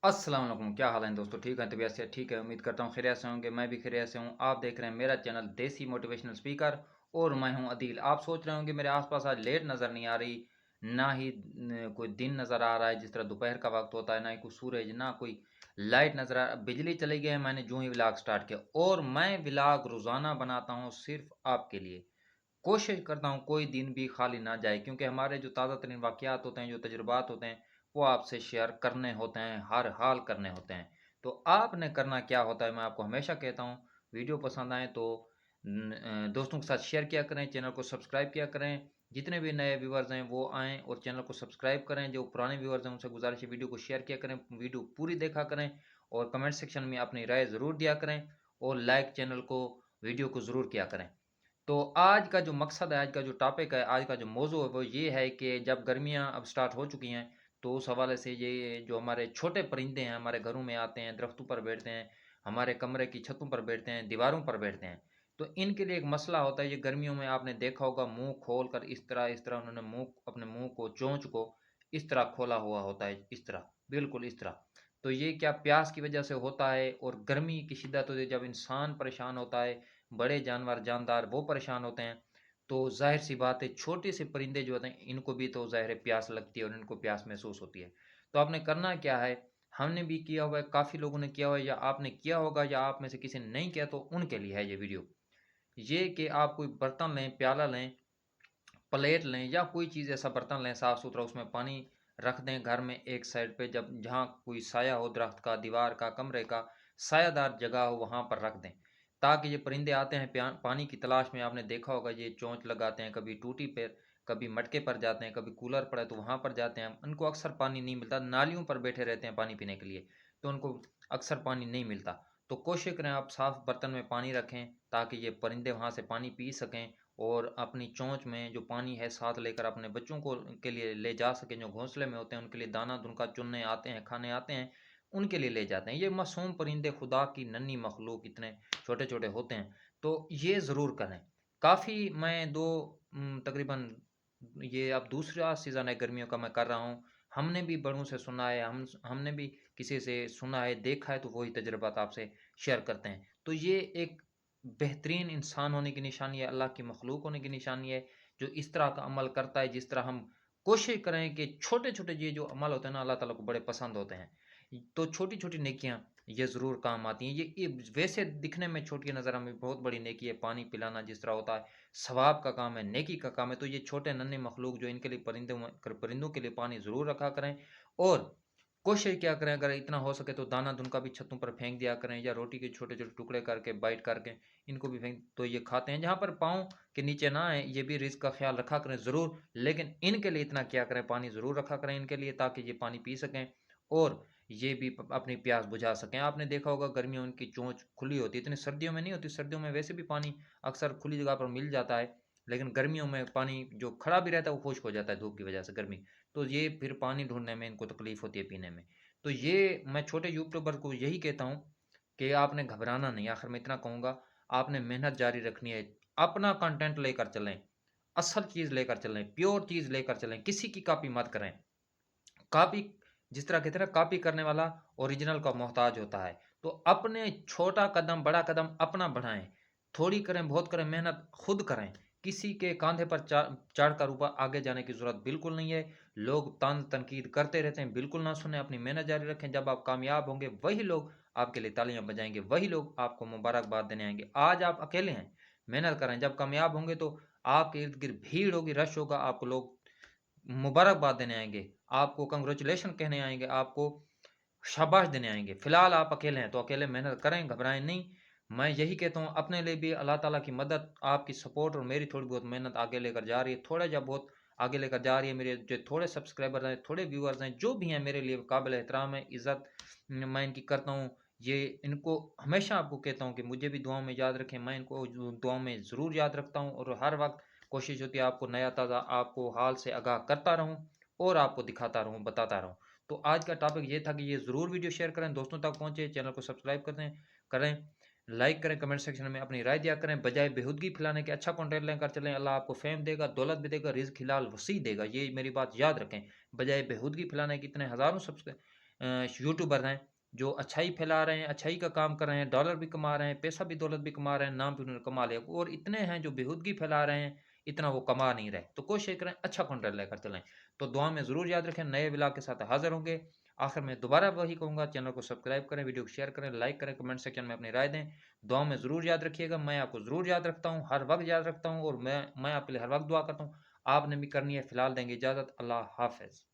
अस्सलाम वालेकुम, क्या हाल है दोस्तों? ठीक है, तबीयत से ठीक है। उम्मीद करता हूँ खैरियत से होंगे। मैं भी खैरियत से हूँ। आप देख रहे हैं मेरा चैनल देसी मोटिवेशनल स्पीकर और मैं हूँ अदील। आप सोच रहे होंगे मेरे आसपास आज लेट नज़र नहीं आ रही, ना ही कोई दिन नज़र आ रहा है जिस तरह दोपहर का वक्त होता है, ना ही कोई सूरज, ना कोई लाइट नज़र आ। बिजली चली गई है मैंने जो ही व्लॉग स्टार्ट किया, और मैं व्लॉग रोज़ाना बनाता हूँ सिर्फ आपके लिए। कोशिश करता हूँ कोई दिन भी खाली ना जाए, क्योंकि हमारे जो ताज़ा तरीन वाक़यात होते हैं, जो तजुर्बात होते हैं, वो आपसे शेयर करने होते हैं, हर हाल करने होते हैं। तो आपने करना क्या होता है, मैं आपको हमेशा कहता हूँ, वीडियो पसंद आए तो दोस्तों के साथ शेयर किया करें, चैनल को सब्सक्राइब किया करें। जितने भी नए व्यूवर्स हैं वो आएँ और चैनल को सब्सक्राइब करें। जो पुराने व्यूवर्स हैं उनसे गुजारिश है वीडियो को शेयर किया करें, वीडियो पूरी देखा करें और कमेंट सेक्शन में अपनी राय ज़रूर दिया करें, और लाइक चैनल को, वीडियो को ज़रूर किया करें। तो आज का जो मकसद है, आज का जो टॉपिक है, आज का जो मौजू है वो ये है कि जब गर्मियाँ अब स्टार्ट हो चुकी हैं, तो उस हवाले से ये जो हमारे छोटे परिंदे हैं हमारे घरों में आते हैं, दरख्तों पर बैठते हैं, हमारे कमरे की छतों पर बैठते हैं, दीवारों पर बैठते हैं। तो इनके लिए एक मसला होता है, ये गर्मियों में आपने देखा होगा मुंह खोल कर इस तरह उन्होंने अपने मुंह को, चोंच को इस तरह खोला हुआ होता है, इस तरह, बिल्कुल इस तरह। तो ये क्या प्यास की वजह से होता है, और गर्मी की शिद्दत होती है, जब इंसान परेशान होता है, बड़े जानवर जानदार वो परेशान होते हैं, तो ज़ाहिर सी बात है छोटे से परिंदे जो होते हैं इनको भी तो ज़ाहिर है प्यास लगती है और इनको प्यास महसूस होती है। तो आपने करना क्या है, हमने भी किया हुआ है, काफ़ी लोगों ने किया हुआ है, या आपने किया होगा, या आप में से किसी ने नहीं किया, तो उनके लिए है ये वीडियो। ये कि आप कोई बर्तन लें, प्याला लें, प्लेट लें, या कोई चीज़ ऐसा बर्तन लें साफ़ सुथरा, उसमें पानी रख दें घर में एक साइड पे, जब जहाँ कोई साया हो, दरख्त का, दीवार का, कमरे का सायादार जगह हो वहाँ पर रख दें, ताकि ये परिंदे आते हैं पानी की तलाश में। आपने देखा होगा ये चोंच लगाते हैं, कभी टूटी पे, कभी मटके पर जाते हैं, कभी कूलर पड़ा है तो वहाँ पर जाते हैं। उनको अक्सर पानी नहीं मिलता, नालियों पर बैठे रहते हैं पानी पीने के लिए, तो उनको अक्सर पानी नहीं मिलता। तो कोशिश करें आप साफ़ बर्तन में पानी रखें, ताकि ये परिंदे वहाँ से पानी पी सकें, और अपनी चोंच में जो पानी है साथ लेकर अपने बच्चों को के लिए ले जा सकें, जो घोंसले में होते हैं उनके लिए दाना दुनका चुनने आते हैं, खाने आते हैं, उनके लिए ले जाते हैं। ये मासूम परिंदे, खुदा की नन्ही मखलूक, इतने छोटे छोटे होते हैं। तो ये ज़रूर करें। काफ़ी मैं दो तकरीबन, ये अब दूसरा सीज़न है गर्मियों का मैं कर रहा हूँ। हमने भी बड़ों से सुना है, हमने भी किसी से सुना है, देखा है, तो वही तजुर्बात आपसे शेयर करते हैं। तो ये एक बेहतरीन इंसान होने की निशानी है, अल्लाह की मखलूक होने की निशानी है, जो इस तरह का अमल करता है। जिस तरह हम कोशिश करें कि छोटे-छोटे ये जो अमल होते हैं ना, अल्लाह ताला को बड़े पसंद होते हैं। तो छोटी-छोटी नेकियां ये ज़रूर काम आती हैं। ये वैसे दिखने में छोटी नज़र हमें बहुत बड़ी नेकी है, पानी पिलाना जिस तरह होता है, सवाब का काम है, नेकी का काम है। तो ये छोटे नन्हे मखलूक जो इनके लिए परिंदों के लिए पानी ज़रूर रखा करें, और कोशिश क्या करें, अगर इतना हो सके तो दाना दुनका भी छतों पर फेंक दिया करें, या रोटी के छोटे-छोटे टुकड़े करके, बाइट करके इनको भी फेंक, तो ये खाते हैं। जहाँ पर पाँव के नीचे ना आए, ये भी रिज़्क का ख़्याल रखा करें ज़रूर, लेकिन इनके लिए इतना किया करें, पानी ज़रूर रखा करें इनके लिए, ताकि ये पानी पी सकें और ये भी अपनी प्यास बुझा सकें। आपने देखा होगा गर्मियों में उनकी चोंच खुली होती है, इतनी सर्दियों में नहीं होती। सर्दियों में वैसे भी पानी अक्सर खुली जगह पर मिल जाता है, लेकिन गर्मियों में पानी जो खड़ा भी रहता है वो खुश्क हो जाता है धूप की वजह से, गर्मी। तो ये फिर पानी ढूँढने में इनको तकलीफ़ होती है, पीने में। तो ये मैं छोटे यूट्यूबर को यही कहता हूँ कि आपने घबराना नहीं। आखिर में इतना कहूँगा, आपने मेहनत जारी रखनी है, अपना कंटेंट लेकर चलें, असल चीज़ लेकर चलें, प्योर चीज़ लेकर चलें, किसी की कॉपी मत करें। कॉपी, जिस तरह कहते हैं ना, कॉपी करने वाला ओरिजिनल का मोहताज होता है। तो अपने छोटा कदम, बड़ा कदम अपना बढ़ाएं, थोड़ी करें बहुत करें, मेहनत खुद करें। किसी के कंधे पर चढ़ कर ऊपर आगे जाने की जरूरत बिल्कुल नहीं है। लोग तंज तनकीद करते रहते हैं, बिल्कुल ना सुने, अपनी मेहनत जारी रखें। जब आप कामयाब होंगे वही लोग आपके लिए तालियां बजाएंगे, वही लोग आपको मुबारकबाद देने आएंगे। आज आप अकेले हैं, मेहनत करें, जब कामयाब होंगे तो आपके इर्द गिर्द भीड़ होगी, रश होगा, आपको लोग मुबारकबाद देने आएँगे, आपको कांग्रेचुलेशन कहने आएँगे, आपको शाबाश देने आएँगे। फ़िलहाल आप अकेले हैं, तो अकेले मेहनत करें, घबराएँ नहीं। मैं यही कहता हूँ, अपने लिए भी अल्लाह ताला की मदद, आपकी सपोर्ट और मेरी थोड़ी बहुत मेहनत आगे लेकर जा रही है, थोड़ा या बहुत आगे लेकर जा रही है। मेरे जो थोड़े सब्सक्राइबर हैं, थोड़े व्यूअर्स हैं, जो भी हैं, मेरे लिए काबिल एहतराम है, इज़्ज़त मैं इनकी करता हूँ। ये इनको हमेशा आपको कहता हूँ कि मुझे भी दुआओं में याद रखें, मैं इनको दुआओं में ज़रूर याद रखता हूँ, और हर वक़्त कोशिश होती है आपको नया ताज़ा, आपको हाल से आगाह करता रहूँ, और आपको दिखाता रहूँ, बताता रहूँ। तो आज का टॉपिक ये था कि ये ज़रूर वीडियो शेयर करें, दोस्तों तक पहुँचे, चैनल को सब्सक्राइब करें, लाइक करें, कमेंट सेक्शन में अपनी राय दिया करें। बजाय बेहूदगी फैलाने के अच्छा कंटेंट लेकर चलें, अल्लाह आपको फ़ेम देगा, दौलत भी देगा, रिज़्क हिलाल वसी देगा, ये मेरी बात याद रखें। बजाय बेहूदगी फैलाने के, इतने हज़ारों یوٹیوبر ہیں جو اچھائی پھیلا رہے ہیں، اچھائی کا کام کر رہے ہیں، ڈالر بھی کما رہے ہیں، پیسہ بھی دولت بھی کما رہے ہیں، نام بھی انہوں نے کما لیا، اور اتنے ہیں جو بےہودگی پھیلا رہے ہیں، اتنا وہ کما نہیں رہے۔ تو کوشش کریں اچھا کنٹینٹ لے کر چلیں۔ تو دعا میں ضرور یاد رکھیں، نئے ولاگ کے ساتھ حاضر ہوں گے۔ آخر میں دوبارہ وہی کہوں گا، چینل کو سبسکرائب کریں، ویڈیو کو شیئر کریں، لائک کریں، کمنٹ سیکشن میں اپنی رائے دیں۔ دعاؤں میں ضرور یاد رکھیے گا، میں آپ کو ضرور یاد رکھتا ہوں، ہر وقت یاد رکھتا ہوں، اور میں آپ کے لیے ہر وقت دعا کرتا ہوں۔ آپ نے بھی کرنی ہے۔ فی الحال دیں گے اجازت، اللہ حافظ۔